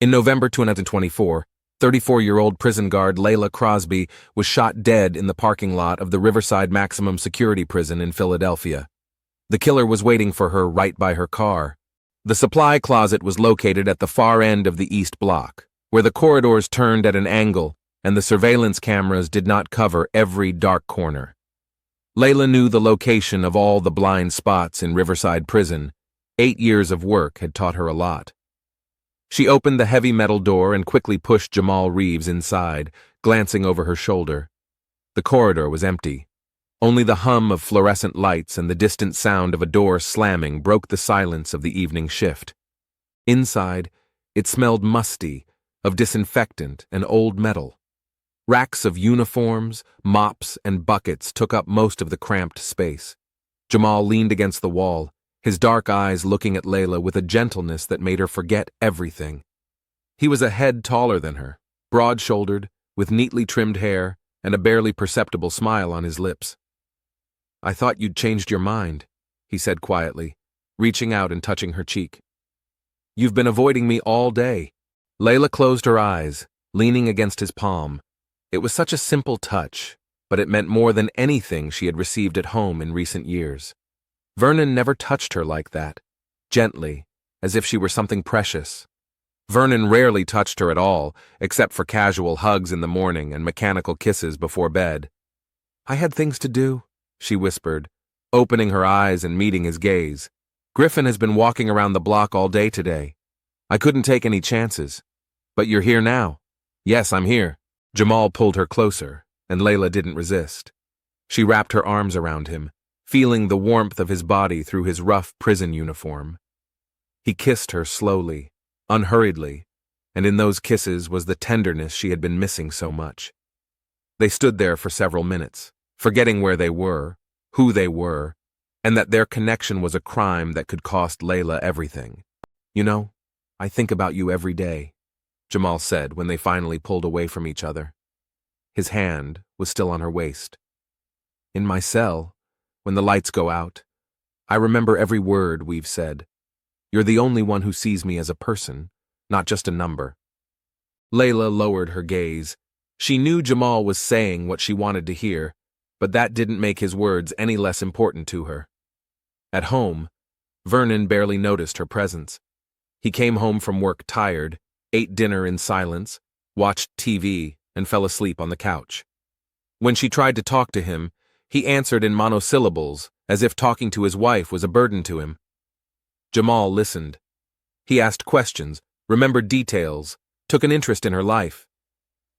In November 2024, 34-year-old prison guard Layla Crosby was shot dead in the parking lot of the Riverside Maximum Security Prison in Philadelphia. The killer was waiting for her right by her car. The supply closet was located at the far end of the East Block, where the corridors turned at an angle and the surveillance cameras did not cover every dark corner. Layla knew the location of all the blind spots in Riverside Prison. 8 years of work had taught her a lot. She opened the heavy metal door and quickly pushed Jamal Reeves inside, glancing over her shoulder. The corridor was empty. Only the hum of fluorescent lights and the distant sound of a door slamming broke the silence of the evening shift. Inside, it smelled musty, of disinfectant and old metal. Racks of uniforms, mops, and buckets took up most of the cramped space. Jamal leaned against the wall, his dark eyes looking at Layla with a gentleness that made her forget everything. He was a head taller than her, broad-shouldered, with neatly trimmed hair and a barely perceptible smile on his lips. "I thought you'd changed your mind," he said quietly, reaching out and touching her cheek. "You've been avoiding me all day." Layla closed her eyes, leaning against his palm. It was such a simple touch, but it meant more than anything she had received at home in recent years. Vernon never touched her like that, gently, as if she were something precious. Vernon rarely touched her at all, except for casual hugs in the morning and mechanical kisses before bed. "I had things to do," she whispered, opening her eyes and meeting his gaze. "Griffin has been walking around the block all day today. I couldn't take any chances. But you're here now." "Yes, I'm here." Jamal pulled her closer, and Layla didn't resist. She wrapped her arms around him, feeling the warmth of his body through his rough prison uniform. He kissed her slowly, unhurriedly, and in those kisses was the tenderness she had been missing so much. They stood there for several minutes, forgetting where they were, who they were, and that their connection was a crime that could cost Layla everything. "You know, I think about you every day," Jamal said when they finally pulled away from each other. His hand was still on her waist. "In my cell, when the lights go out, I remember every word we've said. You're the only one who sees me as a person, not just a number." Layla lowered her gaze. She knew Jamal was saying what she wanted to hear, but that didn't make his words any less important to her. At home, Vernon barely noticed her presence. He came home from work tired, ate dinner in silence, watched TV, and fell asleep on the couch. When she tried to talk to him, he answered in monosyllables, as if talking to his wife was a burden to him. Jamal listened. He asked questions, remembered details, took an interest in her life.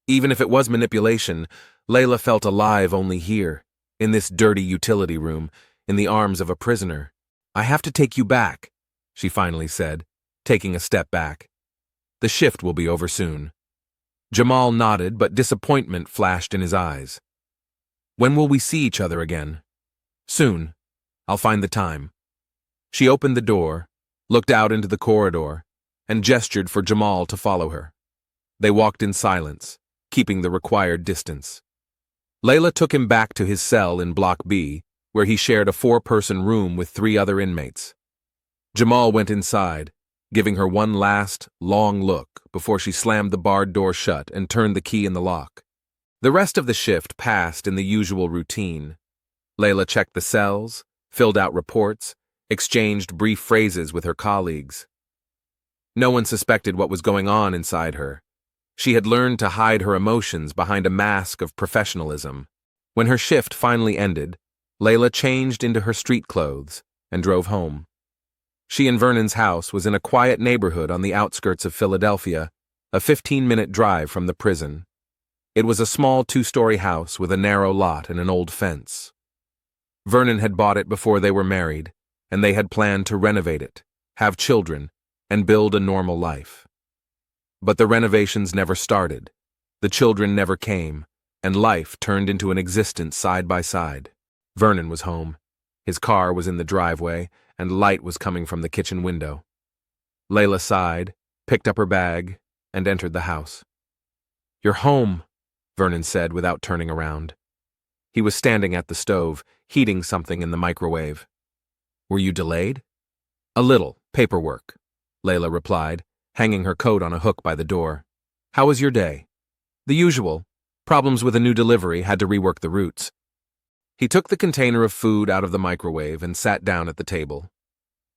Even if it was manipulation, Layla felt alive only here, in this dirty utility room, in the arms of a prisoner. "I have to take you back," she finally said, taking a step back. "The shift will be over soon." Jamal nodded, but disappointment flashed in his eyes. "When will we see each other again?" "Soon. I'll find the time." She opened the door, looked out into the corridor, and gestured for Jamal to follow her. They walked in silence, keeping the required distance. Layla took him back to his cell in Block B, where he shared a 4-person room with 3 other inmates. Jamal went inside, giving her one last, long look before she slammed the barred door shut and turned the key in the lock. The rest of the shift passed in the usual routine. Layla checked the cells, filled out reports, exchanged brief phrases with her colleagues. No one suspected what was going on inside her. She had learned to hide her emotions behind a mask of professionalism. When her shift finally ended, Layla changed into her street clothes and drove home. She and Vernon's house was in a quiet neighborhood on the outskirts of Philadelphia, a 15-minute drive from the prison. It was a small 2-story house with a narrow lot and an old fence. Vernon had bought it before they were married, and they had planned to renovate it, have children, and build a normal life. But the renovations never started, the children never came, and life turned into an existence side by side. Vernon was home. His car was in the driveway, and light was coming from the kitchen window. Layla sighed, picked up her bag, and entered the house. "You're home," Vernon said without turning around. He was standing at the stove, heating something in the microwave. "Were you delayed?" "A little, paperwork," Layla replied, hanging her coat on a hook by the door. "How was your day?" "The usual. Problems with a new delivery, had to rework the routes." He took the container of food out of the microwave and sat down at the table.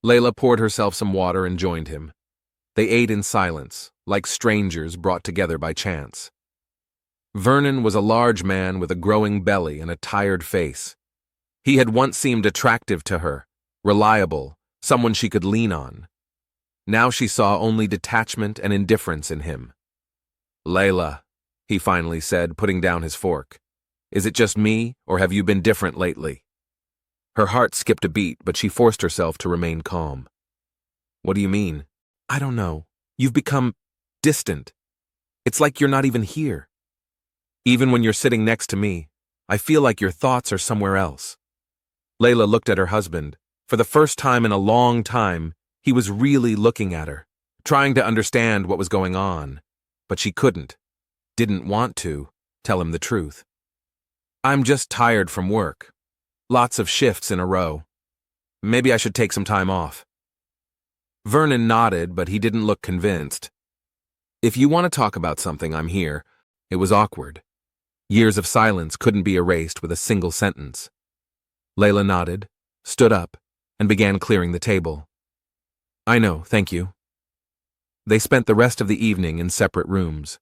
Layla poured herself some water and joined him. They ate in silence, like strangers brought together by chance. Vernon was a large man with a growing belly and a tired face. He had once seemed attractive to her, reliable, someone she could lean on. Now she saw only detachment and indifference in him. "Layla," he finally said, putting down his fork. "Is it just me, or have you been different lately?" Her heart skipped a beat, but she forced herself to remain calm. "What do you mean?" "I don't know. You've become distant. It's like you're not even here. Even when you're sitting next to me, I feel like your thoughts are somewhere else." Layla looked at her husband. For the first time in a long time, he was really looking at her, trying to understand what was going on. But she didn't want to, tell him the truth. "I'm just tired from work. Lots of shifts in a row. Maybe I should take some time off." Vernon nodded, but he didn't look convinced. "If you want to talk about something, I'm here." It was awkward. Years of silence couldn't be erased with a single sentence. Layla nodded, stood up, and began clearing the table. "I know, thank you." They spent the rest of the evening in separate rooms.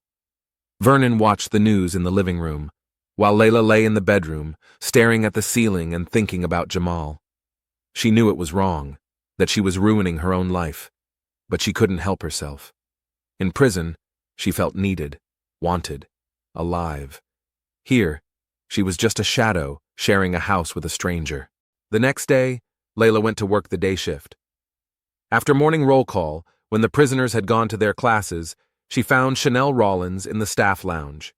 Vernon watched the news in the living room, while Layla lay in the bedroom, staring at the ceiling and thinking about Jamal. She knew it was wrong, that she was ruining her own life, but she couldn't help herself. In prison, she felt needed, wanted, alive. Here, she was just a shadow, sharing a house with a stranger. The next day, Layla went to work the day shift. After morning roll call, when the prisoners had gone to their classes, she found Chanel Rollins in the staff lounge.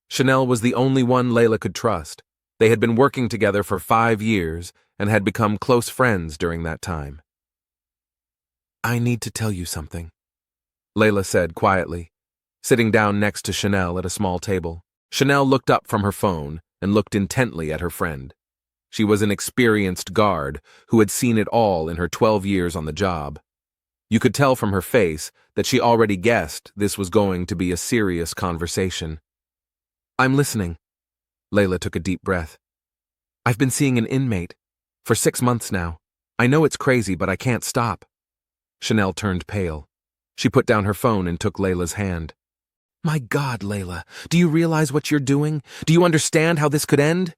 Chanel was the only one Layla could trust. They had been working together for 5 years and had become close friends during that time. "I need to tell you something," Layla said quietly, sitting down next to Chanel at a small table. Chanel looked up from her phone and looked intently at her friend. She was an experienced guard who had seen it all in her 12 years on the job. You could tell from her face that she already guessed this was going to be a serious conversation. "I'm listening." Layla took a deep breath. "I've been seeing an inmate for 6 months now. I know it's crazy, but I can't stop." Chanel turned pale. She put down her phone and took Layla's hand. "My God, Layla, do you realize what you're doing? Do you understand how this could end?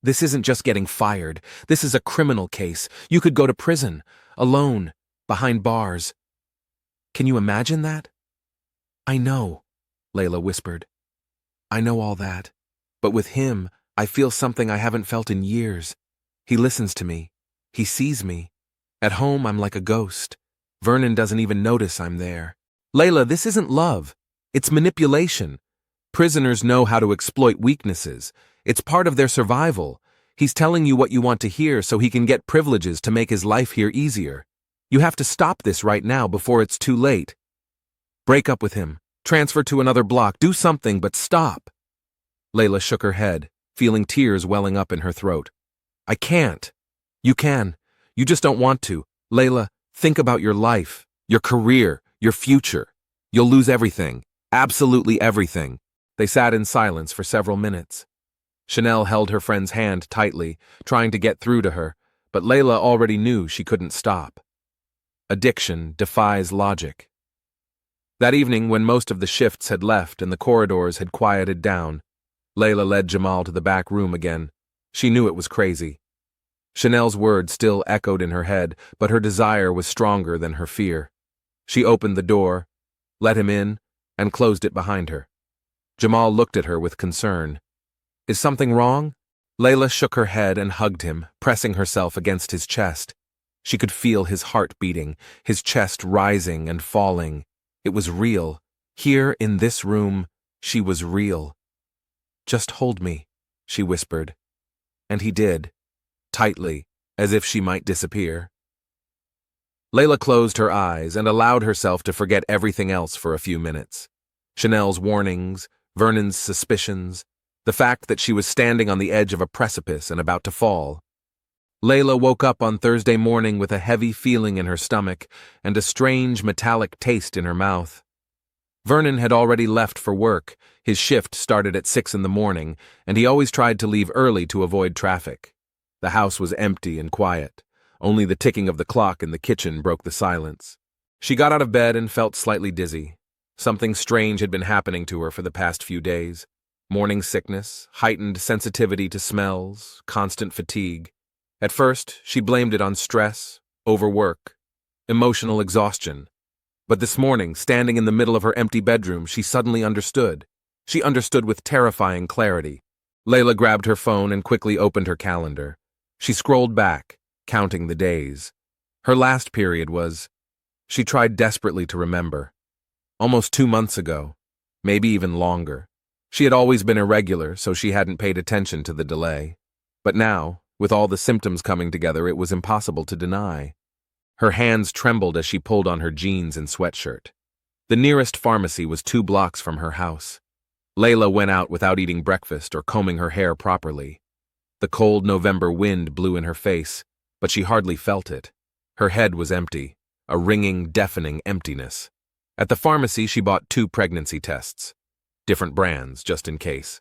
This isn't just getting fired. This is a criminal case. You could go to prison, alone, behind bars. Can you imagine that?" "I know," Layla whispered. "I know all that. But with him, I feel something I haven't felt in years. He listens to me. He sees me. At home, I'm like a ghost. Vernon doesn't even notice I'm there." "Layla, this isn't love. It's manipulation. Prisoners know how to exploit weaknesses. It's part of their survival. He's telling you what you want to hear so he can get privileges to make his life here easier. You have to stop this right now before it's too late. Break up with him. Transfer to another block. Do something, but stop." Layla shook her head, feeling tears welling up in her throat. "I can't." "You can. You just don't want to. Layla, think about your life, your career, your future. You'll lose everything. Absolutely everything." They sat in silence for several minutes. Chanel held her friend's hand tightly, trying to get through to her, but Layla already knew she couldn't stop. Addiction defies logic. That evening, when most of the shifts had left and the corridors had quieted down, Layla led Jamal to the back room again. She knew it was crazy. Chanel's words still echoed in her head, but her desire was stronger than her fear. She opened the door, let him in, and closed it behind her. Jamal looked at her with concern. "Is something wrong?" Layla shook her head and hugged him, pressing herself against his chest. She could feel his heart beating, his chest rising and falling. It was real. Here, in this room, she was real. "Just hold me," she whispered. And he did, tightly, as if she might disappear. Layla closed her eyes and allowed herself to forget everything else for a few minutes. Chanel's warnings, Vernon's suspicions, the fact that she was standing on the edge of a precipice and about to fall. Layla woke up on Thursday morning with a heavy feeling in her stomach and a strange metallic taste in her mouth. Vernon had already left for work. His shift started at 6 in the morning, and he always tried to leave early to avoid traffic. The house was empty and quiet. Only the ticking of the clock in the kitchen broke the silence. She got out of bed and felt slightly dizzy. Something strange had been happening to her for the past few days. Morning sickness, heightened sensitivity to smells, constant fatigue. At first, she blamed it on stress, overwork, emotional exhaustion. But this morning, standing in the middle of her empty bedroom, she suddenly understood. She understood with terrifying clarity. Layla grabbed her phone and quickly opened her calendar. She scrolled back, counting the days. Her last period was... She tried desperately to remember. Almost 2 months ago, maybe even longer. She had always been irregular, so she hadn't paid attention to the delay. But now, with all the symptoms coming together, it was impossible to deny. Her hands trembled as she pulled on her jeans and sweatshirt. The nearest pharmacy was 2 blocks from her house. Layla went out without eating breakfast or combing her hair properly. The cold November wind blew in her face, but she hardly felt it. Her head was empty, a ringing, deafening emptiness. At the pharmacy, she bought 2 pregnancy tests. Different brands, just in case.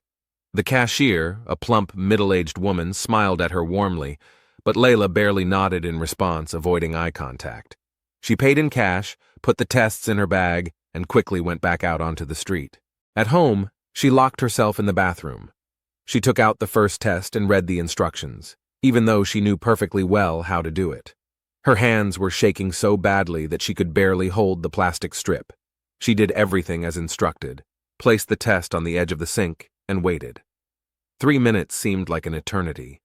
The cashier, a plump, middle-aged woman, smiled at her warmly, but Layla barely nodded in response, avoiding eye contact. She paid in cash, put the tests in her bag, and quickly went back out onto the street. At home, she locked herself in the bathroom. She took out the first test and read the instructions, even though she knew perfectly well how to do it. Her hands were shaking so badly that she could barely hold the plastic strip. She did everything as instructed, placed the test on the edge of the sink, and waited. 3 minutes seemed like an eternity.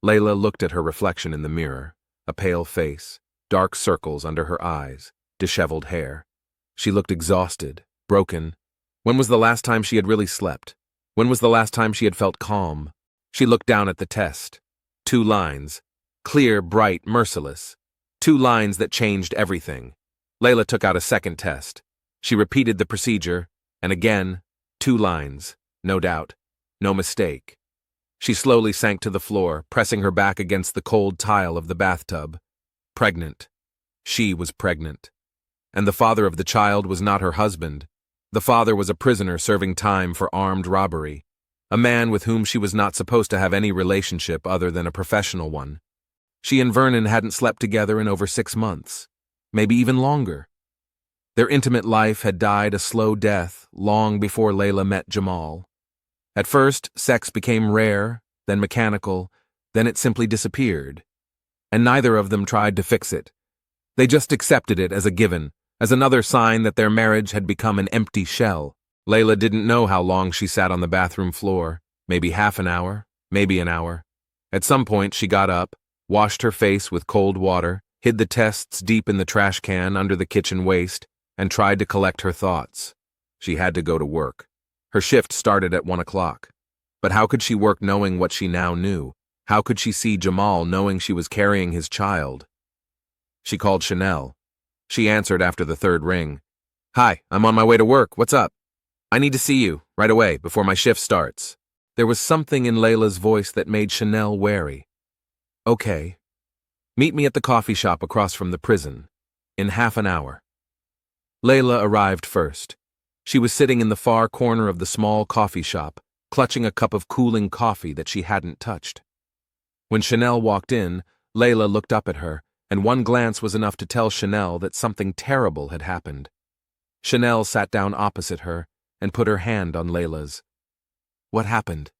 Layla looked at her reflection in the mirror, a pale face, dark circles under her eyes, disheveled hair. She looked exhausted, broken. When was the last time she had really slept? When was the last time she had felt calm? She looked down at the test. 2 lines. Clear, bright, merciless. 2 lines that changed everything. Layla took out a second test. She repeated the procedure, and again, 2 lines. No doubt. No mistake. She slowly sank to the floor, pressing her back against the cold tile of the bathtub. Pregnant. She was pregnant. And the father of the child was not her husband. The father was a prisoner serving time for armed robbery, a man with whom she was not supposed to have any relationship other than a professional one. She and Vernon hadn't slept together in over 6 months, maybe even longer. Their intimate life had died a slow death long before Layla met Jamal. At first, sex became rare, then mechanical, then it simply disappeared. And neither of them tried to fix it. They just accepted it as a given, as another sign that their marriage had become an empty shell. Layla didn't know how long she sat on the bathroom floor, maybe half an hour, maybe an hour. At some point, she got up, washed her face with cold water, hid the tests deep in the trash can under the kitchen waste, and tried to collect her thoughts. She had to go to work. Her shift started at 1 o'clock. But how could she work knowing what she now knew? How could she see Jamal knowing she was carrying his child? She called Chanel. She answered after the 3rd ring. "Hi, I'm on my way to work. What's up? I need to see you, right away, before my shift starts." There was something in Layla's voice that made Chanel wary. "Okay. Meet me at the coffee shop across from the prison. In half an hour." Layla arrived first. She was sitting in the far corner of the small coffee shop, clutching a cup of cooling coffee that she hadn't touched. When Chanel walked in, Layla looked up at her, and one glance was enough to tell Chanel that something terrible had happened. Chanel sat down opposite her and put her hand on Layla's. "What happened?"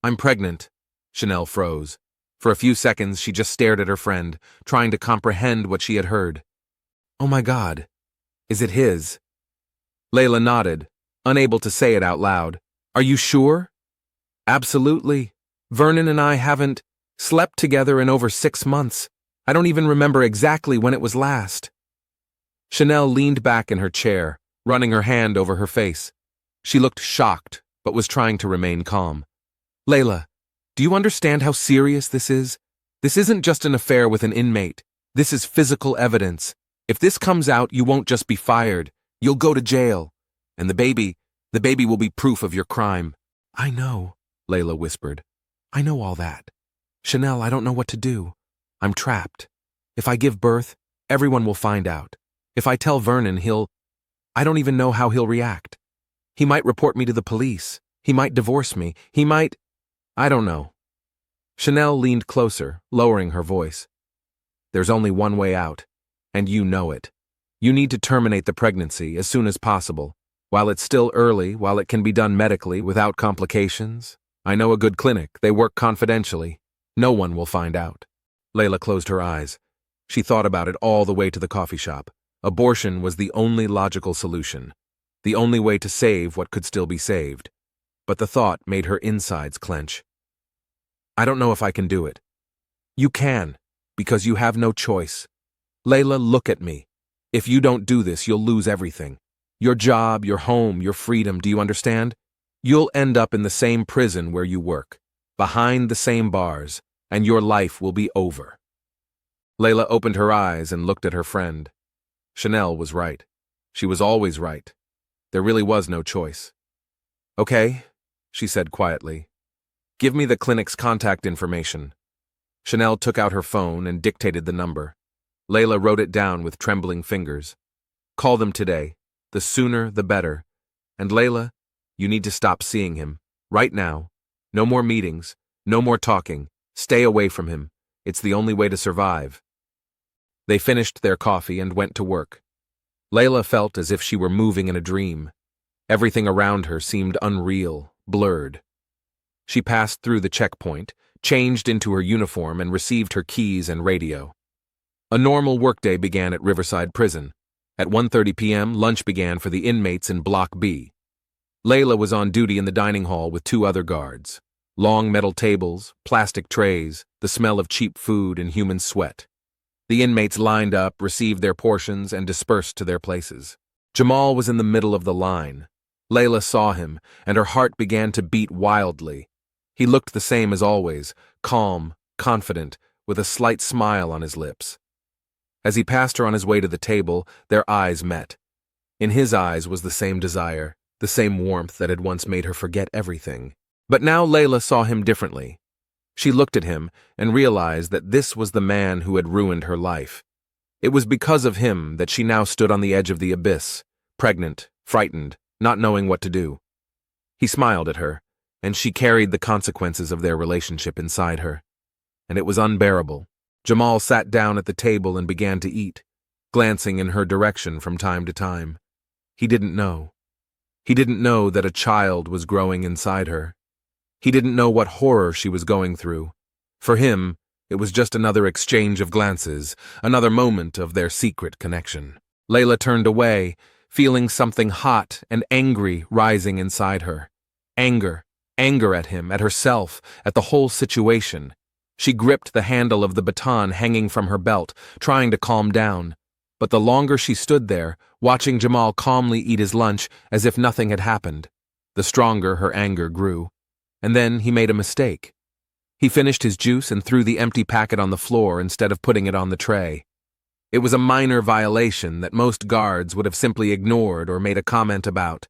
"I'm pregnant." Chanel froze. For a few seconds, she just stared at her friend, trying to comprehend what she had heard. "Oh my God. Is it his?" Layla nodded, unable to say it out loud. "Are you sure?" "Absolutely. Vernon and I haven't slept together in over 6 months. I don't even remember exactly when it was last." Chanel leaned back in her chair, running her hand over her face. She looked shocked, but was trying to remain calm. "Layla, do you understand how serious this is? This isn't just an affair with an inmate. This is physical evidence. If this comes out, you won't just be fired. You'll go to jail. And the baby will be proof of your crime." "I know," Layla whispered. "I know all that." Chanel, I don't know what to do. I'm trapped. If I give birth, everyone will find out. If I tell Vernon, I don't even know how he'll react. He might report me to the police. He might divorce me. I don't know. Chanel leaned closer, lowering her voice. There's only one way out, and you know it. You need to terminate the pregnancy as soon as possible. While it's still early, while it can be done medically without complications. I know a good clinic. They work confidentially. No one will find out. Layla closed her eyes. She thought about it all the way to the coffee shop. Abortion was the only logical solution. The only way to save what could still be saved. But the thought made her insides clench. I don't know if I can do it. You can, because you have no choice. Layla, look at me. If you don't do this, you'll lose everything. Your job, your home, your freedom, do you understand? You'll end up in the same prison where you work, behind the same bars, and your life will be over. Layla opened her eyes and looked at her friend. Chanel was right. She was always right. There really was no choice. Okay, she said quietly. Give me the clinic's contact information. Chanel took out her phone and dictated the number. Layla wrote it down with trembling fingers. Call them today. The sooner, the better. And Layla, you need to stop seeing him. Right now. No more meetings. No more talking. Stay away from him. It's the only way to survive. They finished their coffee and went to work. Layla felt as if she were moving in a dream. Everything around her seemed unreal, blurred. She passed through the checkpoint, changed into her uniform, and received her keys and radio. A normal workday began at Riverside Prison. At 1:30 p.m., lunch began for the inmates in Block B. Layla was on duty in the dining hall with 2 other guards. Long metal tables, plastic trays, the smell of cheap food and human sweat. The inmates lined up, received their portions, and dispersed to their places. Jamal was in the middle of the line. Layla saw him, and her heart began to beat wildly. He looked the same as always, calm, confident, with a slight smile on his lips. As he passed her on his way to the table, their eyes met. In his eyes was the same desire, the same warmth that had once made her forget everything. But now Layla saw him differently. She looked at him and realized that this was the man who had ruined her life. It was because of him that she now stood on the edge of the abyss, pregnant, frightened, not knowing what to do. He smiled at her, and she carried the consequences of their relationship inside her. And it was unbearable. Jamal sat down at the table and began to eat, glancing in her direction from time to time. He didn't know. He didn't know that a child was growing inside her. He didn't know what horror she was going through. For him, it was just another exchange of glances, another moment of their secret connection. Layla turned away, feeling something hot and angry rising inside her. Anger at him, at herself, at the whole situation. She gripped the handle of the baton hanging from her belt, trying to calm down. But the longer she stood there, watching Jamal calmly eat his lunch as if nothing had happened, the stronger her anger grew. And then he made a mistake. He finished his juice and threw the empty packet on the floor instead of putting it on the tray. It was a minor violation that most guards would have simply ignored or made a comment about.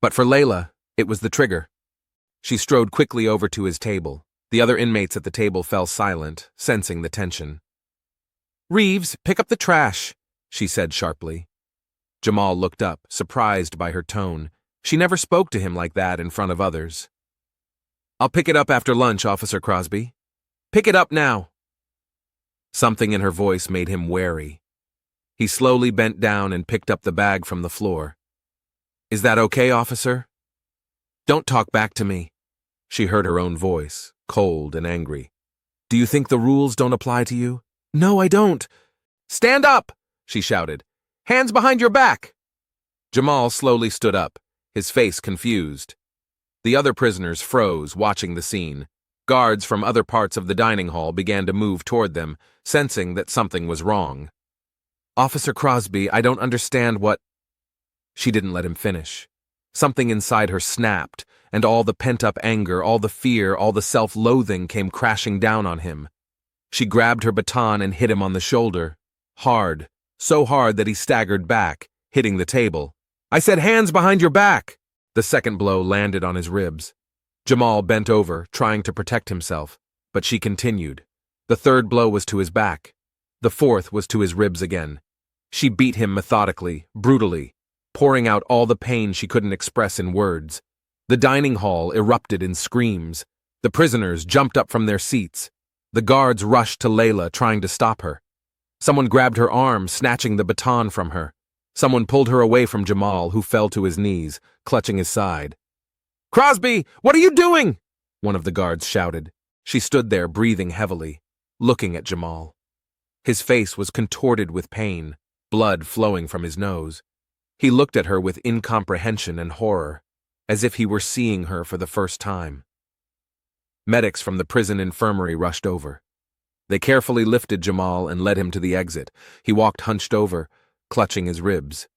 But for Layla, it was the trigger. She strode quickly over to his table. The other inmates at the table fell silent, sensing the tension. "Reeves, pick up the trash," she said sharply. Jamal looked up, surprised by her tone. She never spoke to him like that in front of others. "I'll pick it up after lunch, Officer Crosby." "Pick it up now." Something in her voice made him wary. He slowly bent down and picked up the bag from the floor. "Is that okay, officer?" "Don't talk back to me." She heard her own voice, cold and angry. "Do you think the rules don't apply to you?" "No, I don't." "Stand up!" she shouted. "Hands behind your back!" Jamal slowly stood up, his face confused. The other prisoners froze, watching the scene. Guards from other parts of the dining hall began to move toward them, sensing that something was wrong. "Officer Crosby, I don't understand what—" She didn't let him finish. Something inside her snapped, and all the pent-up anger, all the fear, all the self-loathing came crashing down on him. She grabbed her baton and hit him on the shoulder. Hard, so hard that he staggered back, hitting the table. "I said hands behind your back!" The second blow landed on his ribs. Jamal bent over, trying to protect himself. But she continued. The third blow was to his back. The fourth was to his ribs again. She beat him methodically, brutally, pouring out all the pain she couldn't express in words. The dining hall erupted in screams. The prisoners jumped up from their seats. The guards rushed to Layla, trying to stop her. Someone grabbed her arm, snatching the baton from her. Someone pulled her away from Jamal, who fell to his knees, clutching his side. "Crosby, what are you doing?" one of the guards shouted. She stood there, breathing heavily, looking at Jamal. His face was contorted with pain, blood flowing from his nose. He looked at her with incomprehension and horror, as if he were seeing her for the first time. Medics from the prison infirmary rushed over. They carefully lifted Jamal and led him to the exit. He walked hunched over, clutching his ribs.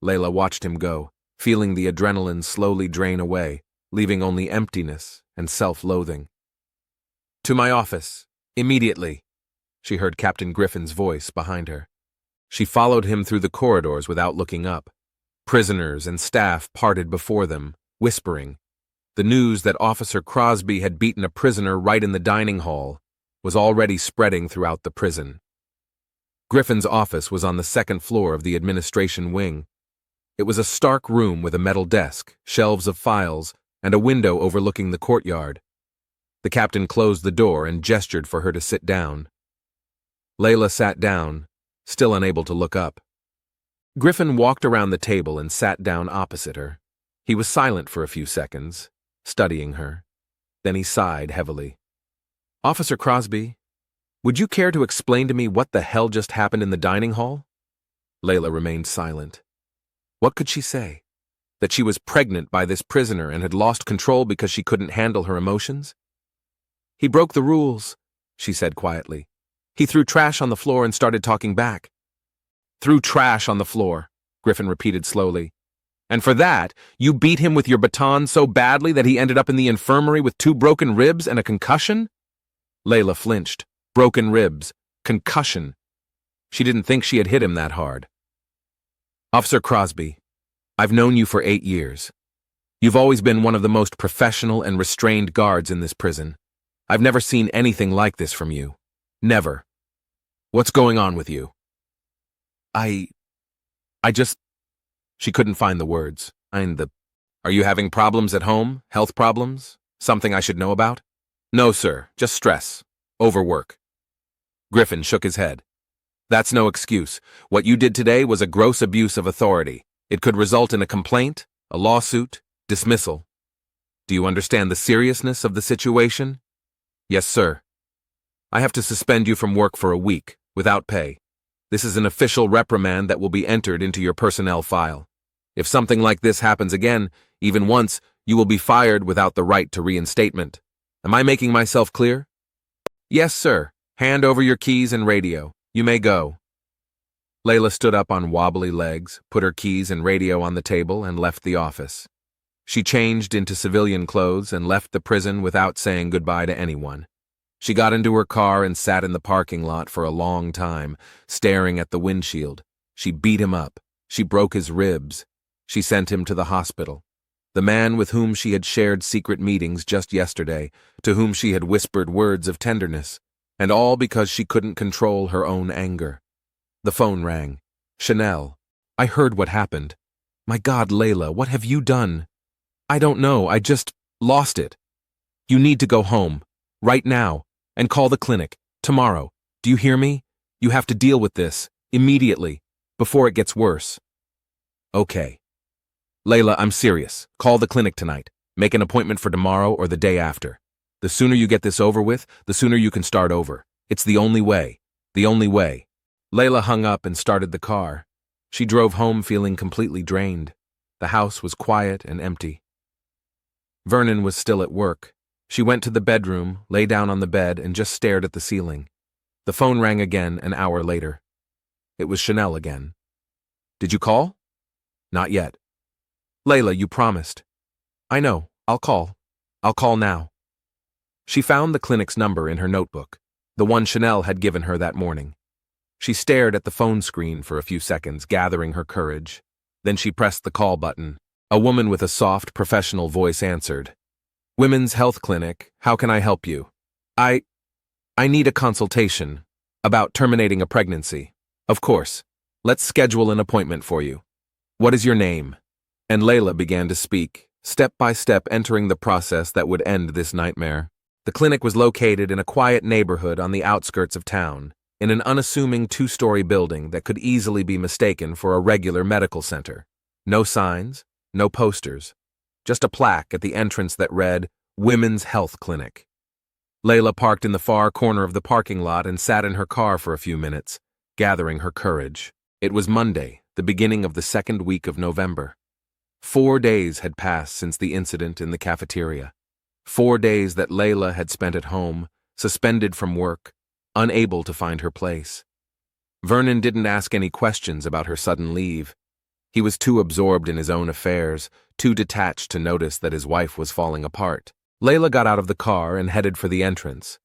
Layla watched him go, feeling the adrenaline slowly drain away, leaving only emptiness and self-loathing. "To my office, immediately," she heard Captain Griffin's voice behind her. She followed him through the corridors without looking up. Prisoners and staff parted before them, whispering. The news that Officer Crosby had beaten a prisoner right in the dining hall was already spreading throughout the prison. Griffin's office was on the second floor of the administration wing. It was a stark room with a metal desk, shelves of files, and a window overlooking the courtyard. The captain closed the door and gestured for her to sit down. Layla sat down, still unable to look up. Griffin walked around the table and sat down opposite her. He was silent for a few seconds, studying her. Then he sighed heavily. "Officer Crosby, would you care to explain to me what the hell just happened in the dining hall?" Layla remained silent. What could she say? That she was pregnant by this prisoner and had lost control because she couldn't handle her emotions? "He broke the rules," she said quietly. "He threw trash on the floor and started talking back." "Threw trash on the floor," Griffin repeated slowly. "And for that, you beat him with your baton so badly that he ended up in the infirmary with 2 broken ribs and a concussion?" Layla flinched. Broken ribs. Concussion. She didn't think she had hit him that hard. "Officer Crosby, I've known you for 8 years. You've always been one of the most professional and restrained guards in this prison. I've never seen anything like this from you. Never. What's going on with you?" I just... She couldn't find the words. Are you having problems at home? Health problems? Something I should know about?" "No, sir. Just stress. Overwork." Griffin shook his head. "That's no excuse. What you did today was a gross abuse of authority. It could result in a complaint, a lawsuit, dismissal. Do you understand the seriousness of the situation?" "Yes, sir. I have to suspend you from work for a week, without pay. This is an official reprimand that will be entered into your personnel file. If something like this happens again, even once, you will be fired without the right to reinstatement. Am I making myself clear?" "Yes, sir. Hand over your keys and radio. You may go." Layla stood up on wobbly legs, put her keys and radio on the table, and left the office. She changed into civilian clothes and left the prison without saying goodbye to anyone. She got into her car and sat in the parking lot for a long time, staring at the windshield. She beat him up. She broke his ribs. She sent him to the hospital. The man with whom she had shared secret meetings just yesterday, to whom she had whispered words of tenderness, and all because she couldn't control her own anger. The phone rang. "Chanel, I heard what happened. My God, Layla, what have you done?" "I don't know, I just lost it. You need to go home, right now, and call the clinic, tomorrow. Do you hear me? You have to deal with this, immediately, before it gets worse." "Okay. Layla, I'm serious. Call the clinic tonight. Make an appointment for tomorrow or the day after. The sooner you get this over with, the sooner you can start over. It's the only way. The only way." Layla hung up and started the car. She drove home feeling completely drained. The house was quiet and empty. Vernon was still at work. She went to the bedroom, lay down on the bed, and just stared at the ceiling. The phone rang again an hour later. It was Chanel again. "Did you call?" "Not yet." "Layla, you promised." "I know. I'll call. I'll call now." She found the clinic's number in her notebook, the one Chanel had given her that morning. She stared at the phone screen for a few seconds, gathering her courage. Then she pressed the call button. A woman with a soft, professional voice answered. "Women's Health Clinic, how can I help you?" I need a consultation about terminating a pregnancy. Of course. Let's schedule an appointment for you. What is your name? And Layla began to speak, step by step entering the process that would end this nightmare. The clinic was located in a quiet neighborhood on the outskirts of town, in an unassuming two-story building that could easily be mistaken for a regular medical center. No signs, no posters, just a plaque at the entrance that read, Women's Health Clinic. Layla parked in the far corner of the parking lot and sat in her car for a few minutes, gathering her courage. It was Monday, the beginning of the second week of November. 4 days had passed since the incident in the cafeteria. 4 days that Layla had spent at home, suspended from work, unable to find her place. Vernon didn't ask any questions about her sudden leave. He was too absorbed in his own affairs, too detached to notice that his wife was falling apart. Layla got out of the car and headed for the entrance.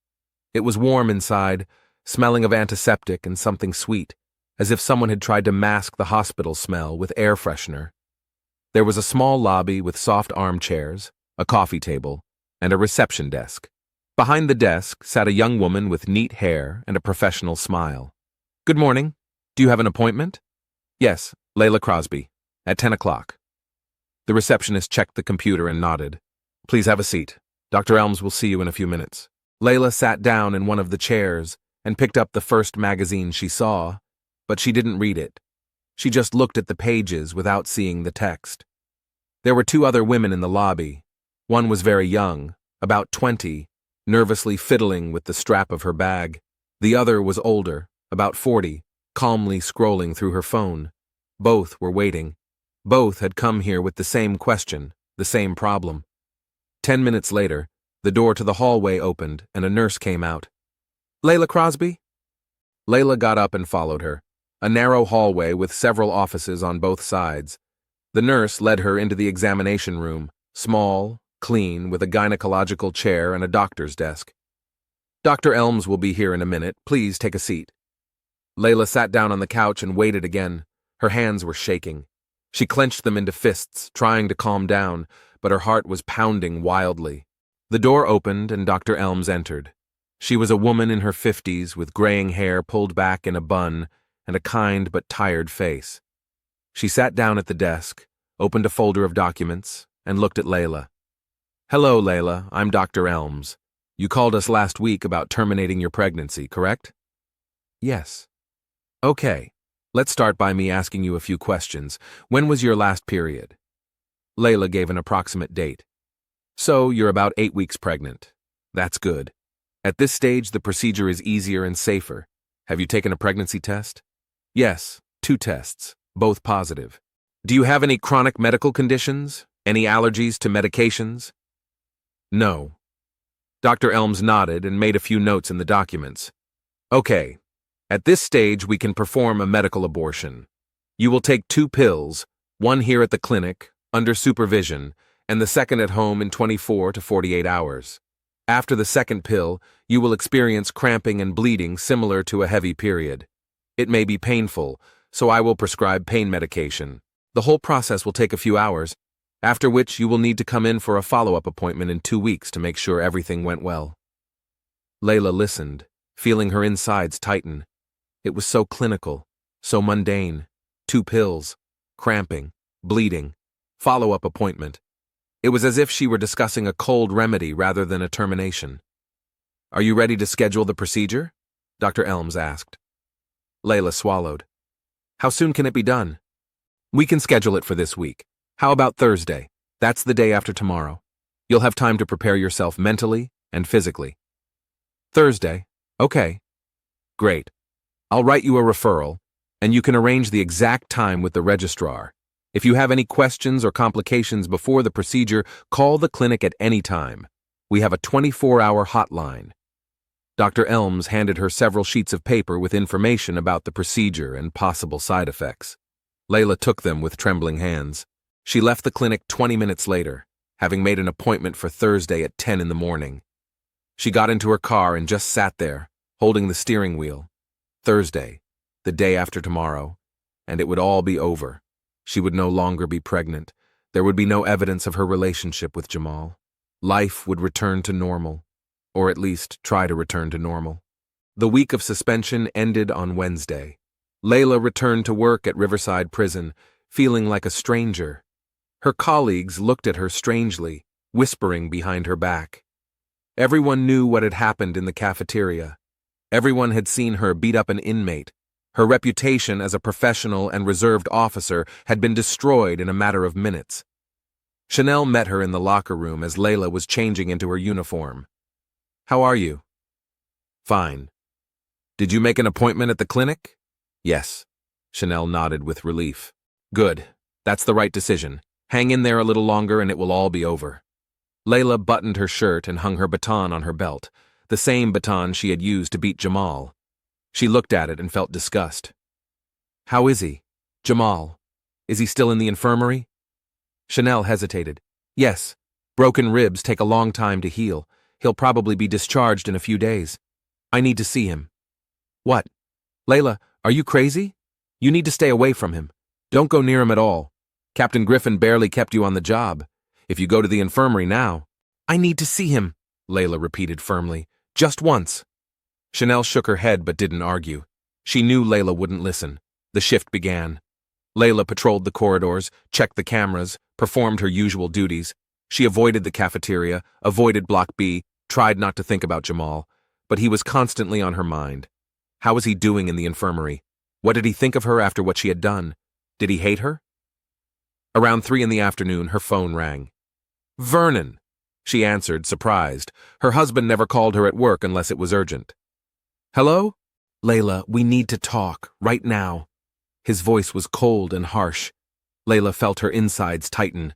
It was warm inside, smelling of antiseptic and something sweet, as if someone had tried to mask the hospital smell with air freshener. There was a small lobby with soft armchairs, a coffee table, and a reception desk. Behind the desk sat a young woman with neat hair and a professional smile. Good morning. Do you have an appointment? Yes, Layla Crosby, at 10 o'clock. The receptionist checked the computer and nodded. Please have a seat. Dr. Elms will see you in a few minutes. Layla sat down in one of the chairs and picked up the first magazine she saw, but she didn't read it. She just looked at the pages without seeing the text. There were 2 other women in the lobby. One was very young, about 20, nervously fiddling with the strap of her bag. The other was older, about 40, calmly scrolling through her phone. Both were waiting. Both had come here with the same question, the same problem. 10 minutes later, the door to the hallway opened and a nurse came out. Layla Crosby? Layla got up and followed her. A narrow hallway with several offices on both sides. The nurse led her into the examination room, small, clean, with a gynecological chair and a doctor's desk. Dr. Elms will be here in a minute. Please take a seat. Layla sat down on the couch and waited again. Her hands were shaking. She clenched them into fists, trying to calm down, but her heart was pounding wildly. The door opened and Dr. Elms entered. She was a woman in her 50s with graying hair pulled back in a bun and a kind but tired face. She sat down at the desk, opened a folder of documents, and looked at Layla. Hello, Layla. I'm Dr. Elms. You called us last week about terminating your pregnancy, correct? Yes. Okay. Let's start by me asking you a few questions. When was your last period? Layla gave an approximate date. So, you're about 8 weeks pregnant. That's good. At this stage, the procedure is easier and safer. Have you taken a pregnancy test? Yes, 2 tests, both positive. Do you have any chronic medical conditions? Any allergies to medications? No. Dr. Elms nodded and made a few notes in the documents. Okay. At this stage, we can perform a medical abortion. You will take 2 pills, one here at the clinic, under supervision, and the second at home in 24 to 48 hours. After the second pill, you will experience cramping and bleeding similar to a heavy period. It may be painful, so I will prescribe pain medication. The whole process will take a few hours, after which you will need to come in for a follow-up appointment in 2 weeks to make sure everything went well. Layla listened, feeling her insides tighten. It was so clinical, so mundane. 2 pills, cramping, bleeding, follow-up appointment. It was as if she were discussing a cold remedy rather than a termination. Are you ready to schedule the procedure? Dr. Elms asked. Layla swallowed. How soon can it be done? We can schedule it for this week. How about Thursday? That's the day after tomorrow. You'll have time to prepare yourself mentally and physically. Thursday? Okay. Great. I'll write you a referral, and you can arrange the exact time with the registrar. If you have any questions or complications before the procedure, call the clinic at any time. We have a 24-hour hotline. Dr. Elms handed her several sheets of paper with information about the procedure and possible side effects. Layla took them with trembling hands. She left the clinic 20 minutes later, having made an appointment for Thursday at 10 in the morning. She got into her car and just sat there, holding the steering wheel. Thursday, the day after tomorrow, and it would all be over. She would no longer be pregnant. There would be no evidence of her relationship with Jamal. Life would return to normal. or at least try to return to normal. The week of suspension ended on Wednesday. Layla returned to work at Riverside Prison, feeling like a stranger. Her colleagues looked at her strangely, whispering behind her back. Everyone knew what had happened in the cafeteria. Everyone had seen her beat up an inmate. Her reputation as a professional and reserved officer had been destroyed in a matter of minutes. Chanel met her in the locker room as Layla was changing into her uniform. "How are you?" "Fine." "Did you make an appointment at the clinic?" "Yes." Chanel nodded with relief. "Good. That's the right decision. Hang in there a little longer and it will all be over." Layla buttoned her shirt and hung her baton on her belt, the same baton she had used to beat Jamal. She looked at it and felt disgust. "How is he? Jamal? Is he still in the infirmary?" Chanel hesitated. "Yes. Broken ribs take a long time to heal. He'll probably be discharged in a few days. I need to see him." "What? Layla, are you crazy? You need to stay away from him. Don't go near him at all. Captain Griffin barely kept you on the job. If you go to the infirmary now—" "I need to see him," Layla repeated firmly. "Just once." Chanel shook her head but didn't argue. She knew Layla wouldn't listen. The shift began. Layla patrolled the corridors, checked the cameras, performed her usual duties. She avoided the cafeteria, avoided Block B, tried not to think about Jamal, but he was constantly on her mind. How was he doing in the infirmary? What did he think of her after what she had done? Did he hate her? Around 3 in the afternoon, her phone rang. "Vernon," she answered, surprised. Her husband never called her at work unless it was urgent. "Hello?" "Layla, we need to talk, right now." His voice was cold and harsh. Layla felt her insides tighten.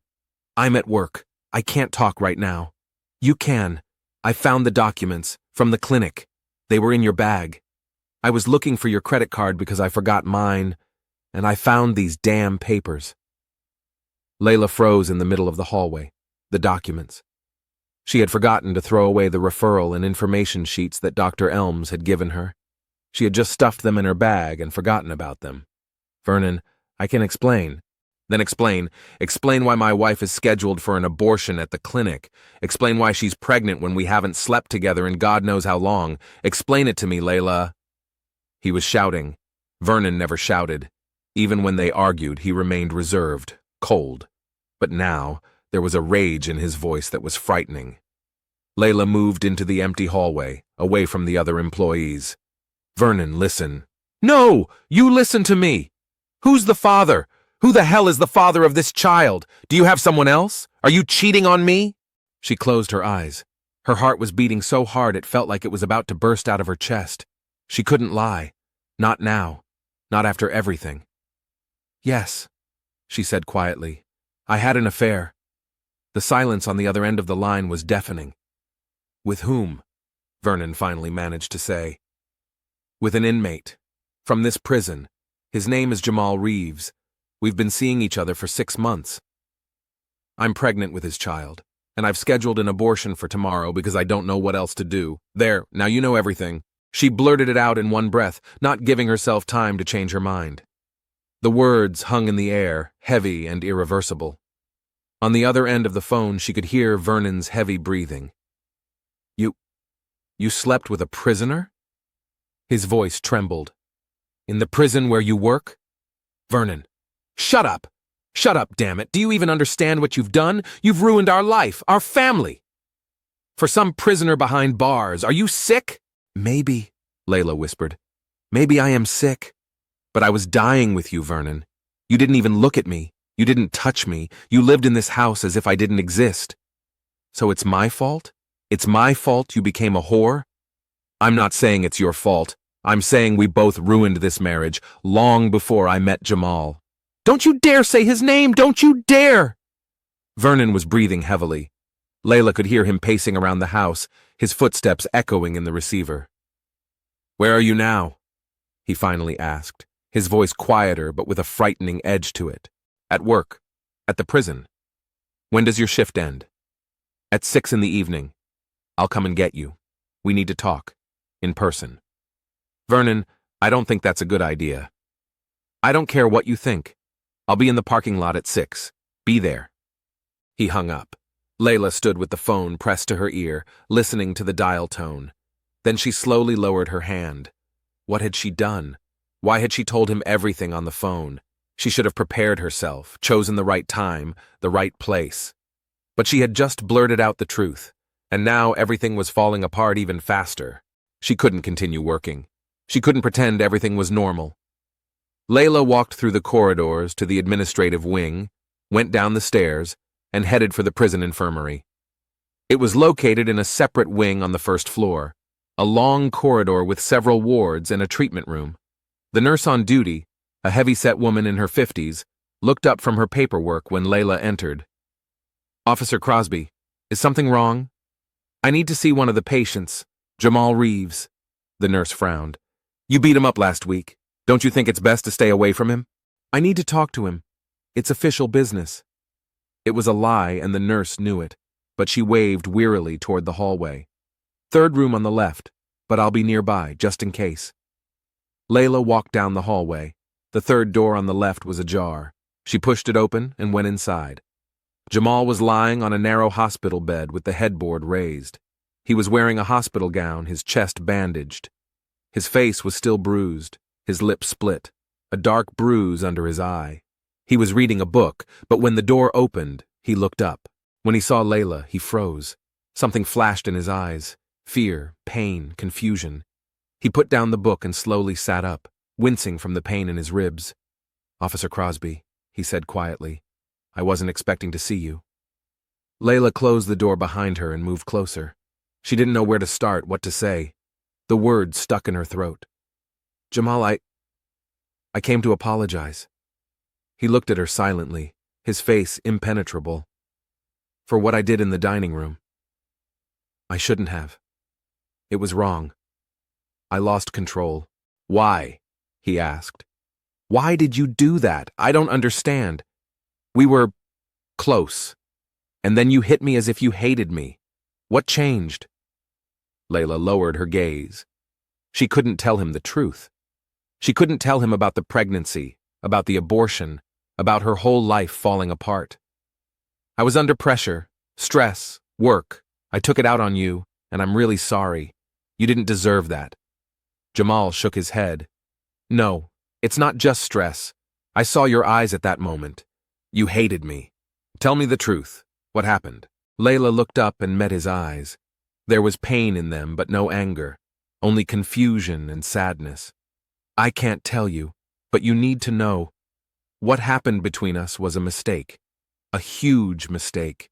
"I'm at work. I can't talk right now." "You can. I found the documents, from the clinic. They were in your bag. I was looking for your credit card because I forgot mine, and I found these damn papers." Layla froze in the middle of the hallway. The documents. She had forgotten to throw away the referral and information sheets that Dr. Elms had given her. She had just stuffed them in her bag and forgotten about them. "Vernon, I can explain." "Then explain. Explain why my wife is scheduled for an abortion at the clinic. Explain why she's pregnant when we haven't slept together in God knows how long. Explain it to me, Layla." He was shouting. Vernon never shouted. Even when they argued, he remained reserved, cold. But now, there was a rage in his voice that was frightening. Layla moved into the empty hallway, away from the other employees. "Vernon, listen." "No! You listen to me! Who's the father? Who the hell is the father of this child? Do you have someone else? Are you cheating on me?" She closed her eyes. Her heart was beating so hard it felt like it was about to burst out of her chest. She couldn't lie. Not now. Not after everything. "Yes," she said quietly. "I had an affair." The silence on the other end of the line was deafening. "With whom?" Vernon finally managed to say. "With an inmate. From this prison. His name is Jamal Reeves. We've been seeing each other for 6 months. I'm pregnant with his child, and I've scheduled an abortion for tomorrow because I don't know what else to do. There, now you know everything." She blurted it out in one breath, not giving herself time to change her mind. The words hung in the air, heavy and irreversible. On the other end of the phone, she could hear Vernon's heavy breathing. You slept with a prisoner?" His voice trembled. "In the prison where you work?" "Vernon, shut up! Shut up, damn it! Do you even understand what you've done? You've ruined our life, our family! For some prisoner behind bars, are you sick?" "Maybe," Layla whispered. "Maybe I am sick. But I was dying with you, Vernon. You didn't even look at me. You didn't touch me. You lived in this house as if I didn't exist. So it's my fault? It's my fault you became a whore? I'm not saying it's your fault. I'm saying we both ruined this marriage long before I met Jamal." "Don't you dare say his name! Don't you dare!" Vernon was breathing heavily. Layla could hear him pacing around the house, his footsteps echoing in the receiver. "Where are you now?" he finally asked, his voice quieter but with a frightening edge to it. "At work. At the prison. When does your shift end?" "At 6 in the evening. I'll come and get you. We need to talk. In person." "Vernon, I don't think that's a good idea." "I don't care what you think. I'll be in the parking lot at 6. Be there." He hung up. Layla stood with the phone pressed to her ear, listening to the dial tone. Then she slowly lowered her hand. What had she done? Why had she told him everything on the phone? She should have prepared herself, chosen the right time, the right place. But she had just blurted out the truth, and now everything was falling apart even faster. She couldn't continue working. She couldn't pretend everything was normal. Layla walked through the corridors to the administrative wing, went down the stairs, and headed for the prison infirmary. It was located in a separate wing on the first floor, a long corridor with several wards and a treatment room. The nurse on duty, a heavy-set woman in her 50s, looked up from her paperwork when Layla entered. "Officer Crosby, is something wrong? I need to see one of the patients, Jamal Reeves." The nurse frowned. "You beat him up last week. Don't you think it's best to stay away from him?" "I need to talk to him. It's official business." It was a lie, and the nurse knew it, but she waved wearily toward the hallway. "Third room on the left, but I'll be nearby, just in case." Layla walked down the hallway. The third door on the left was ajar. She pushed it open and went inside. Jamal was lying on a narrow hospital bed with the headboard raised. He was wearing a hospital gown, his chest bandaged. His face was still bruised, his lip split, a dark bruise under his eye. He was reading a book, but when the door opened, he looked up. When he saw Layla, he froze. Something flashed in his eyes. Fear, pain, confusion. He put down the book and slowly sat up, wincing from the pain in his ribs. "Officer Crosby," he said quietly, "I wasn't expecting to see you." Layla closed the door behind her and moved closer. She didn't know where to start, what to say. The words stuck in her throat. "Jamal, I came to apologize." He looked at her silently, his face impenetrable. "For what I did in the dining room. I shouldn't have. It was wrong. I lost control." "Why?" he asked. "Why did you do that? I don't understand. We were close, and then you hit me as if you hated me. What changed?" Layla lowered her gaze. She couldn't tell him the truth. She couldn't tell him about the pregnancy, about the abortion, about her whole life falling apart. "I was under pressure, stress, work. I took it out on you, and I'm really sorry. You didn't deserve that." Jamal shook his head. "No, it's not just stress. I saw your eyes at that moment. You hated me. Tell me the truth. What happened?" Layla looked up and met his eyes. There was pain in them, but no anger, only confusion and sadness. "I can't tell you, but you need to know. What happened between us was a mistake. A huge mistake.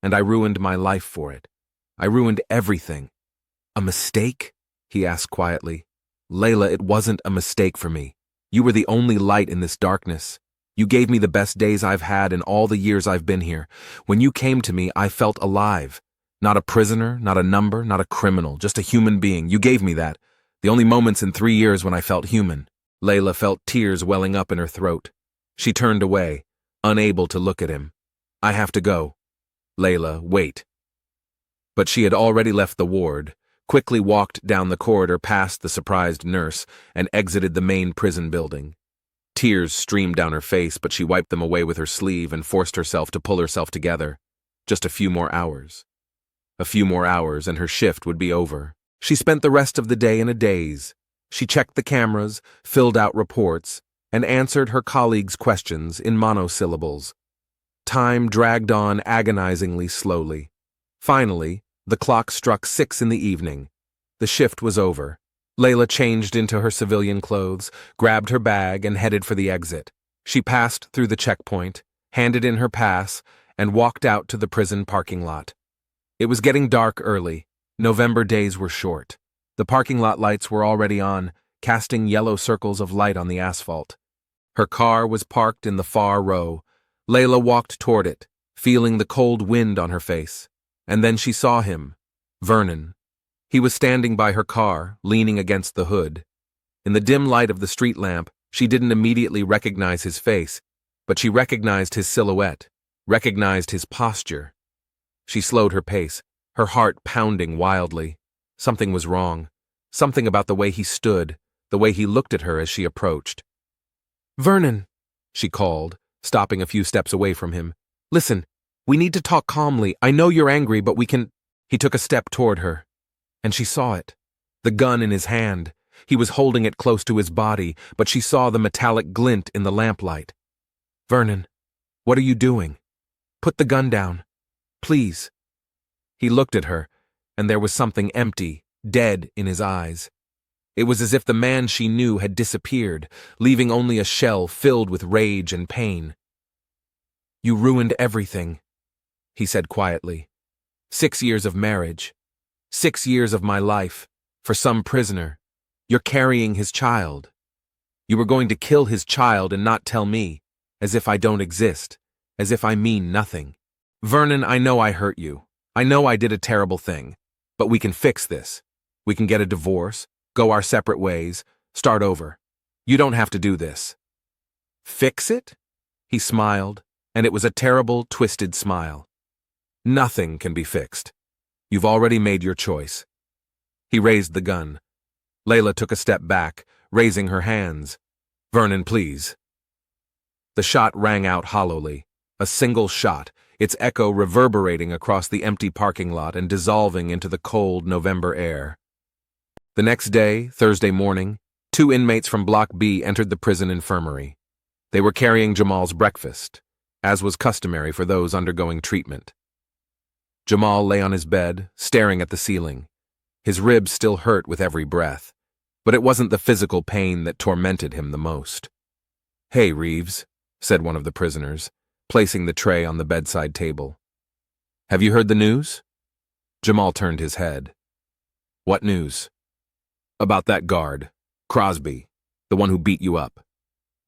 And I ruined my life for it. I ruined everything." "A mistake?" he asked quietly. "Layla, it wasn't a mistake for me. You were the only light in this darkness. You gave me the best days I've had in all the years I've been here. When you came to me, I felt alive. Not a prisoner, not a number, not a criminal, just a human being. You gave me that. The only moments in 3 years when I felt human." Layla felt tears welling up in her throat. She turned away, unable to look at him. "I have to go." "Layla, wait." But she had already left the ward, quickly walked down the corridor past the surprised nurse, and exited the main prison building. Tears streamed down her face, but she wiped them away with her sleeve and forced herself to pull herself together. Just a few more hours. A few more hours, and her shift would be over. She spent the rest of the day in a daze. She checked the cameras, filled out reports, and answered her colleagues' questions in monosyllables. Time dragged on agonizingly slowly. Finally, the clock struck 6 in the evening. The shift was over. Layla changed into her civilian clothes, grabbed her bag, and headed for the exit. She passed through the checkpoint, handed in her pass, and walked out to the prison parking lot. It was getting dark early. November days were short. The parking lot lights were already on, casting yellow circles of light on the asphalt. Her car was parked in the far row. Layla walked toward it, feeling the cold wind on her face. And then she saw him, Vernon. He was standing by her car, leaning against the hood. In the dim light of the street lamp, she didn't immediately recognize his face, but she recognized his silhouette, recognized his posture. She slowed her pace, her heart pounding wildly. Something was wrong. Something about the way he stood, the way he looked at her as she approached. "Vernon," she called, stopping a few steps away from him. "Listen, We need to talk calmly. I know you're angry, but we can—" He took a step toward her, and she saw it. The gun in his hand. He was holding it close to his body, but she saw the metallic glint in the lamplight. "Vernon, what are you doing? Put the gun down. Please." He looked at her, and there was something empty, dead in his eyes. It was as if the man she knew had disappeared, leaving only a shell filled with rage and pain. "You ruined everything," he said quietly. 6 years of marriage. 6 years of my life. For some prisoner. You're carrying his child. You were going to kill his child and not tell me, as if I don't exist, as if I mean nothing. Vernon, I know I hurt you. I know I did a terrible thing. But we can fix this. We can get a divorce, go our separate ways, start over. You don't have to do this." "Fix it?" He smiled, and it was a terrible, twisted smile. "Nothing can be fixed. You've already made your choice." He raised the gun. Layla took a step back, raising her hands. "Vernon, please." The shot rang out hollowly, a single shot, its echo reverberating across the empty parking lot and dissolving into the cold November air. The next day, Thursday morning, 2 inmates from Block B entered the prison infirmary. They were carrying Jamal's breakfast, as was customary for those undergoing treatment. Jamal lay on his bed, staring at the ceiling. His ribs still hurt with every breath, but it wasn't the physical pain that tormented him the most. "Hey, Reeves," said one of the prisoners, placing the tray on the bedside table. "Have you heard the news?" Jamal turned his head. "What news?" "About that guard, Crosby, the one who beat you up."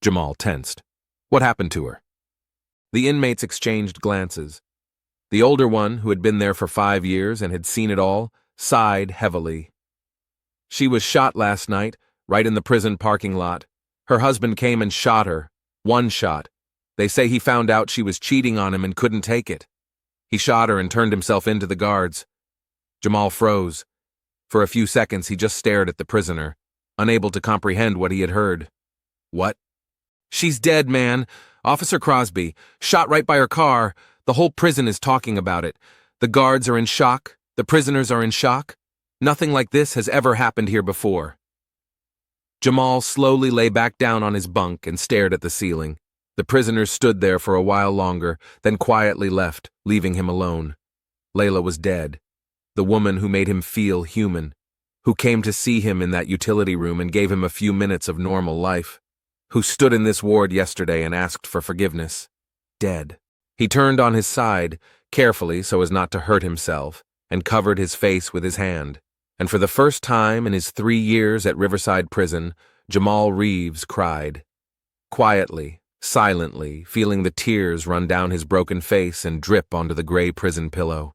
Jamal tensed. "What happened to her?" The inmates exchanged glances. The older one, who had been there for 5 years and had seen it all, sighed heavily. "She was shot last night, right in the prison parking lot. Her husband came and shot her. 1 shot. They say he found out she was cheating on him and couldn't take it. He shot her and turned himself in to the guards." Jamal froze. For a few seconds he just stared at the prisoner, unable to comprehend what he had heard. "What?" "She's dead, man. Officer Crosby. Shot right by her car. The whole prison is talking about it. The guards are in shock. The prisoners are in shock. Nothing like this has ever happened here before." Jamal slowly lay back down on his bunk and stared at the ceiling. The prisoners stood there for a while longer, then quietly left, leaving him alone. Layla was dead. The woman who made him feel human, who came to see him in that utility room and gave him a few minutes of normal life, who stood in this ward yesterday and asked for forgiveness. Dead. He turned on his side, carefully so as not to hurt himself, and covered his face with his hand. And for the first time in his 3 years at Riverside Prison, Jamal Reeves cried. Quietly, silently, feeling the tears run down his broken face and drip onto the gray prison pillow.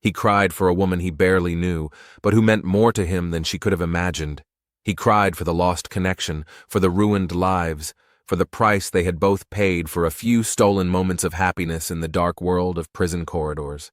He cried for a woman he barely knew, but who meant more to him than she could have imagined. He cried for the lost connection, for the ruined lives, for the price they had both paid for a few stolen moments of happiness in the dark world of prison corridors.